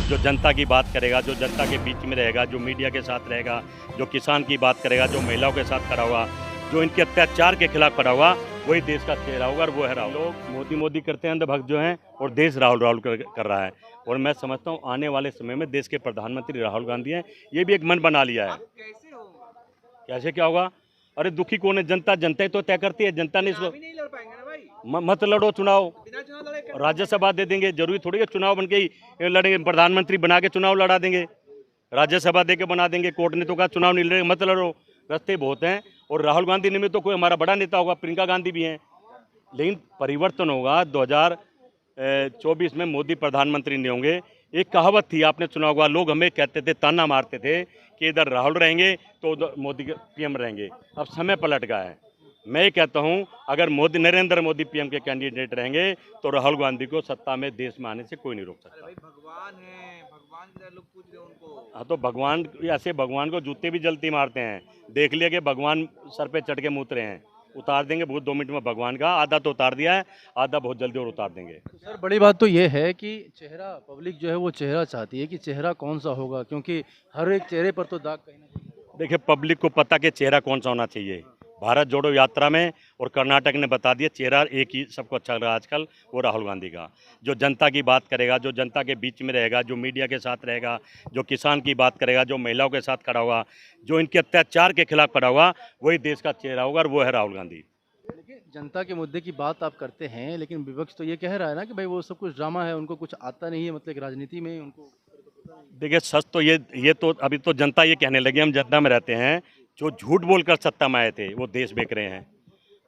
जो जनता की बात करेगा, जो जनता के बीच में रहेगा, जो मीडिया के साथ रहेगा, जो किसान की बात करेगा, जो महिलाओं के साथ खड़ा होगा, जो इनके अत्याचार के खिलाफ खड़ा होगा, वही देश का चेहरा होगा और वो है राहुल। लोग मोदी मोदी करते हैं अंधभक्त जो हैं, और देश राहुल राहुल कर रहा है। और मैं समझता हूँ आने वाले समय में देश के प्रधानमंत्री राहुल गांधी हैं। ये भी एक मन बना लिया है। कैसे होगा? कैसे क्या होगा? अरे दुखी कौन है? जनता। जनता ही तो तय करती है। जनता ने इसको चुनाव ही नहीं लड़ पाएंगे ना भाई। मत लड़ो चुनाव, बिना चुनाव लड़े कर राज्यसभा दे देंगे। जरूरी थोड़ी है चुनाव बन के ही लड़ेंगे, प्रधानमंत्री बना के चुनाव लड़ा देंगे, राज्यसभा दे के बना देंगे। कोर्ट ने तो कहा चुनाव नहीं लड़ेंगे, मत लड़ो। रास्ते बहुत हैं। और राहुल गांधी ने में तो कोई हमारा बड़ा नेता होगा, प्रियंका गांधी भी हैं, लेकिन परिवर्तन होगा। 2024 में मोदी प्रधानमंत्री नहीं होंगे। एक कहावत थी, आपने सुना होगा, लोग हमें कहते थे, ताना मारते थे कि इधर राहुल रहेंगे तो उधर मोदी पीएम रहेंगे। अब समय पलट गया है। मैं ये कहता हूं, अगर नरेंद्र मोदी पीएम के कैंडिडेट रहेंगे तो राहुल गांधी को सत्ता में देश में आने से कोई नहीं रोक सकता। भाई भगवान है, भगवान की तरह लोग पूछ रहे हैं उनको। हाँ तो भगवान, ऐसे भगवान को जूते भी जल्दी मारते हैं। देख लिया कि भगवान सर पे चढ़ के मूत रहे हैं, उतार देंगे बहुत 2 मिनट में। भगवान का आधा तो उतार दिया है, आधा बहुत जल्दी और उतार देंगे। तो सर बड़ी बात तो ये है कि चेहरा पब्लिक जो है वो चेहरा चाहती है कि चेहरा कौन सा होगा, क्योंकि हर एक चेहरे पर तो दाग कहीं ना कहीं। देखिए, पब्लिक को पता कि चेहरा कौन सा होना चाहिए। भारत जोड़ो यात्रा में और कर्नाटक ने बता दिया, चेहरा एक ही सबको अच्छा लग रहा है आजकल, वो राहुल गांधी का। जो जनता की बात करेगा, जो जनता के बीच में रहेगा, जो मीडिया के साथ रहेगा, जो किसान की बात करेगा, जो महिलाओं के साथ खड़ा होगा, जो इनके अत्याचार के खिलाफ खड़ा होगा, वही देश का चेहरा होगा और वो है राहुल गांधी। देखिए, जनता के मुद्दे की बात आप करते हैं, लेकिन विपक्ष तो ये कह रहा है ना कि भाई वो सब कुछ ड्रामा है, उनको कुछ आता नहीं है, मतलब राजनीति में उनको पता नहीं। देखिए, सच तो ये तो अभी तो जनता ये कहने लगी, हम जनता में रहते हैं। जो झूठ बोलकर सत्ता में आए थे वो देश बेच रहे हैं।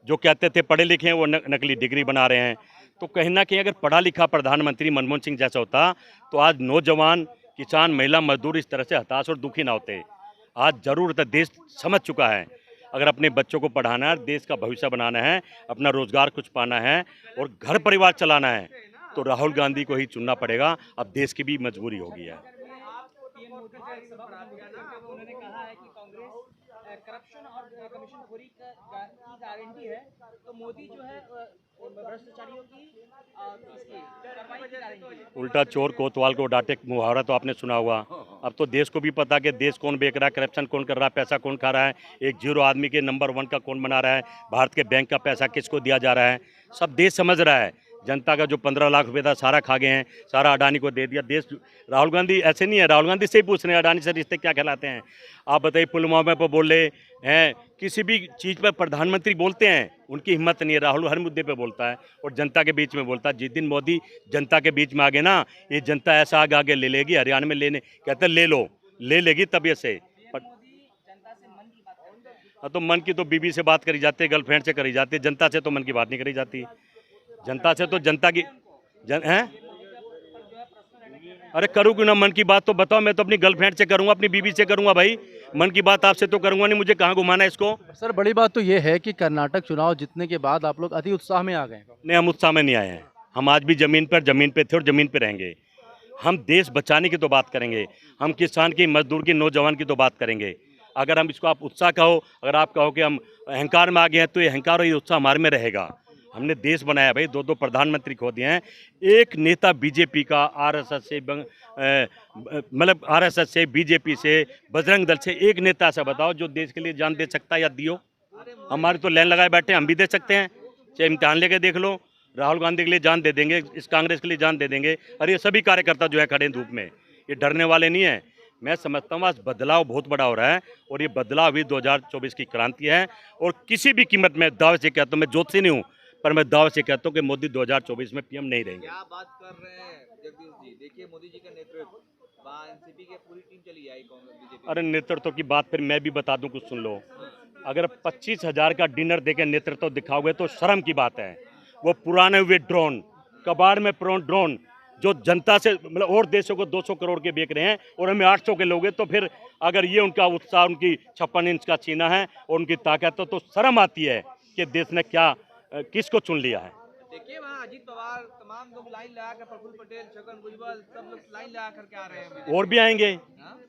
जो कहते थे पढ़े लिखे हैं वो नकली डिग्री बना रहे हैं। तो कहीं ना कहीं अगर पढ़ा लिखा प्रधानमंत्री मनमोहन सिंह जैसा होता तो आज नौजवान, किसान, महिला, मजदूर इस तरह से हताश और दुखी ना होते। आज जरूरत है, देश समझ चुका है, अगर अपने बच्चों को पढ़ाना है, देश का भविष्य बनाना है, अपना रोजगार कुछ पाना है और घर परिवार चलाना है, तो राहुल गांधी को ही चुनना पड़ेगा। अब देश की भी मजबूरी हो गई है। पीएम मोदी का एक सवाल दिया ना, उन्होंने कहा है कि कांग्रेस करप्शन और कमीशनखोरी की गारंटी है, तो मोदी जो है भ्रष्टाचारियों की कार्रवाई की गारंटी है। उल्टा चोर कोतवाल को डांटे, मुहावरा तो आपने सुना हुआ। अब तो देश को भी पता कि देश कौन बेच रहा है, करप्शन कौन कर रहा है, पैसा कौन खा रहा है, एक जीरो आदमी के नंबर 1 का कौन बना रहा है, भारत के बैंक का पैसा किसको दिया जा रहा है, सब देश समझ रहा है। जनता का जो 15 लाख रुपये था सारा खा गए हैं, सारा अडानी को दे दिया देश। राहुल गांधी ऐसे नहीं है, राहुल गांधी से ही पूछ रहे हैं अडानी से रिश्ते क्या कहलाते हैं। आप बताइए, पुलवामा पर बोले हैं, किसी भी चीज़ पर प्रधानमंत्री बोलते हैं, उनकी हिम्मत नहीं है। राहुल हर मुद्दे पे बोलता है और जनता के बीच में बोलता है। जिस दिन मोदी जनता के बीच में आ गए ना, ये जनता ऐसा आगे आगे ले लेगी। हरियाणा में लेने कहते हैं, ले लो, ले लेगी तबीयत से। हाँ तो मन की तो बीबी से बात करी जाती है, गर्लफ्रेंड से करी जाती है, जनता से तो मन की बात नहीं करी जाती। जनता से तो जनता की हैं। अरे करूँ क्यों ना मन की बात, तो बताओ। मैं तो अपनी गर्लफ्रेंड से करूँगा, अपनी बीबी से करूँगा भाई। मन की बात आपसे तो करूँगा नहीं, मुझे कहाँ घुमाना है इसको। सर बड़ी बात तो ये है कि कर्नाटक चुनाव जीतने के बाद आप लोग अति उत्साह में आ गए। नहीं, हम उत्साह में नहीं आए हैं। हम आज भी जमीन पे थे और जमीन पे रहेंगे। हम देश बचाने की तो बात करेंगे, हम किसान की, मजदूर की, नौजवान की तो बात करेंगे। अगर हम इसको आप उत्साह कहो, अगर आप कहो कि हम अहंकार में आ गए हैं, तो ये अहंकार और ये उत्साह हमारे में रहेगा। हमने देश बनाया भाई, 2 प्रधानमंत्री खो दिए हैं। एक नेता बीजेपी का, आरएसएस से, मतलब आरएसएस से, बीजेपी से, बजरंग दल से, एक नेता ऐसा बताओ जो देश के लिए जान दे सकता है या दियो। हमारे तो लाइन लगाए बैठे, हम भी दे सकते हैं, चाहे इम्तिहान लेके देख लो। राहुल गांधी के लिए जान दे देंगे, इस कांग्रेस के लिए जान दे देंगे। और ये सभी कार्यकर्ता जो है खड़े हैं धूप में, ये डरने वाले नहीं है। मैं समझता हूँ आज बदलाव बहुत बड़ा हो रहा है और ये बदलाव भी 2024 की क्रांति है। और किसी भी कीमत में दावे से कहता हूँ, मैं ज्योतिषी नहीं हूँ, पर मैं दावे से कहता हूँ कि मोदी 2024 में पीएम नहीं रहेंगे। क्या बात कर रहे हैं जगदीश जी? देखिए मोदी जी का नेतृत्व, वहाँ एनसीपी की पूरी टीम चली आई कांग्रेस बीजेपी। अरे नेतृत्व की बात फिर मैं भी बता दूं, कुछ सुन लो। अगर 25,000 का डिनर देके नेतृत्व दिखाओगे तो शर्म की बात है। वो पुराने हुए ड्रोन, कबाड़ में ड्रोन जो जनता से, मतलब और देशों को 200 करोड़ के बेच रहे हैं और हमें 800 के लोगे, तो फिर अगर ये उनका उत्साह, उनकी 56 इंच का सीना है और उनकी ताकत, तो शर्म आती है कि देश ने क्या किसको चुन लिया है। देखिए वहाँ अजीत पवार तमाम लोग लाइन लगाकर, प्रफुल्ल पटेल, छगन भुजबल, सब लोग लाइन लगा करके आ रहे हैं।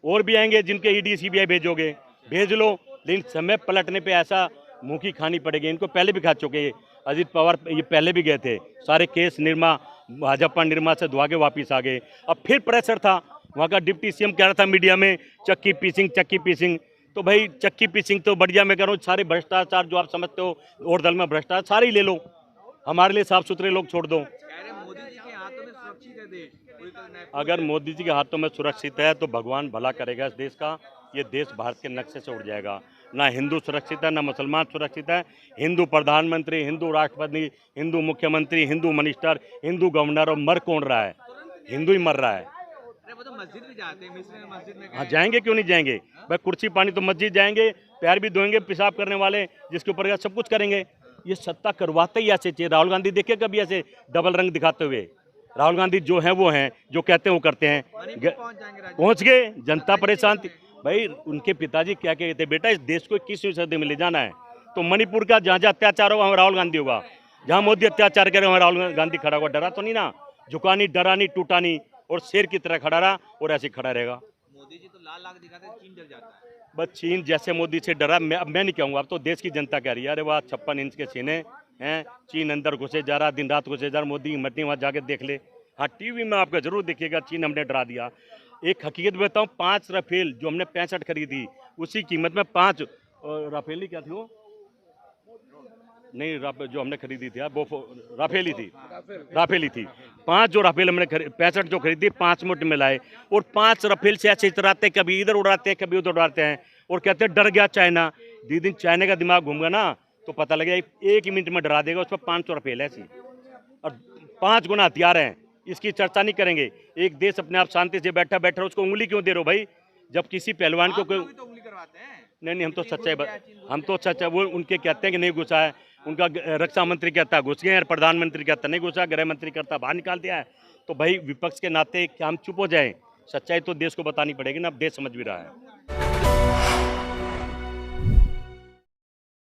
और भी आएंगे जिनके ईडी सीबीआई भेजोगे, भेज लो। लेकिन समय पलटने पे ऐसा मुंह की खानी पड़ेगी। इनको पहले भी खा चुके अजीत पवार, ये पहले भी गए थे, सारे केस निर्मा, भाजपा निर्मा से धुआ के वापिस आ गए। अब फिर प्रेशर था, वहाँ का डिप्टी सीएम कह रहा था मीडिया में चक्की पीसिंग। तो भाई चक्की पीसिंग तो बढ़िया, मैं कह रहा हूँ सारे भ्रष्टाचार जो आप समझते हो और दल में भ्रष्टाचार सारे ही ले लो, हमारे लिए साफ सुथरे लोग छोड़ दो। कह रहे मोदी जी के हाथों में सुरक्षित है देश, कोई कल नहीं। अगर मोदी जी के हाथों में सुरक्षित है तो भगवान भला करेगा इस देश का। ये देश भारत के नक्शे से उड़ जाएगा। ना हिंदू सुरक्षित है, ना मुसलमान सुरक्षित है। हिंदू प्रधानमंत्री, हिंदू राष्ट्रपति, हिंदू मुख्यमंत्री, हिंदू मिनिस्टर, हिंदू गवर्नर, और मर कौन रहा है? हिंदू ही मर रहा है। अरे वो तो मस्जिद भी जाते हैं, मिस्र में मस्जिद में हाँ गए। जाएंगे, क्यों नहीं जाएंगे भाई? कुर्सी पानी तो मस्जिद जाएंगे, पैर भी धोएंगे, पेशाब करने वाले जिसके ऊपर सब कुछ करेंगे। ये सत्ता करवाते ही ऐसे चाहिए। राहुल गांधी देखे कभी ऐसे डबल रंग दिखाते हुए? राहुल गांधी जो है वो हैं, जो कहते हैं वो करते हैं। मणिपुर पहुंच जाएंगे राज्य। पहुंच गए, जनता परेशान थी भाई। उनके पिताजी क्या कहते थे, बेटा इस देश को 21वीं सदी में ले जाना है तो मणिपुर का जहाँ जहाँ अत्याचार होगा वहाँ राहुल गांधी होगा, जहाँ मोदी अत्याचार करे वहाँ राहुल गांधी खड़ा होगा। डरा तो नहीं ना, झुका नहीं, डरा नहीं, टूटा नहीं, और शेर की तरह खड़ा रहा और ऐसे खड़ा रहेगा। मोदी जी तो लाल लाख दिखाते हैं, चीन डर जाता है। बस चीन जैसे मोदी से डरा, मैं नहीं कहूँगा, अब तो देश की जनता कह रही है। अरे वाह 56 इंच के सीने हैं, चीन अंदर घुसे जा रहा, दिन रात घुसे जा रहा। मोदी की मट्टी वहाँ जाके देख ले। हाँ टीवी में आपका जरूर देखिएगा, चीन हमने डरा दिया। एक हकीकत बताऊँ, 5 राफेल जो हमने 65 खरीदी, उसी कीमत में 5 राफेल ही क्या थी वो, नहीं जो हमने खरीदी थी वो राफेल ही थी। 5 जो राफेल हमने 65 जो खरीदी, 5 मुठ में लाए, और 5 राफेल से ऐसे इतराते, कभी इधर उड़ाते हैं, कभी उधर उड़ाते हैं, और कहते हैं डर गया चाइना। दिन चाइना का दिमाग घूमगा ना तो पता लगेगा, 1 मिनट में डरा देगा। उस पर 500 राफेल ऐसी, और 5 गुना हथियार हैं। इसकी चर्चा नहीं करेंगे। एक देश अपने आप शांति से बैठा बैठा उसको उंगली क्यों दे रहे हो भाई? जब किसी पहलवान को कोई, लोग भी तो उंगली करवाते हैं। नहीं हम तो सच्चाई वो उनके कहते हैं कि नहीं घुसा है। उनका रक्षा मंत्री कहता है घुस गए हैं, प्रधानमंत्री कहता नहीं घुसा, गृह मंत्री कहता बाहर निकाल दिया है। तो भाई विपक्ष के नाते क्या हम चुप हो जाएं? सच्चाई तो देश को बतानी पड़ेगी ना, अब देश समझ भी रहा है।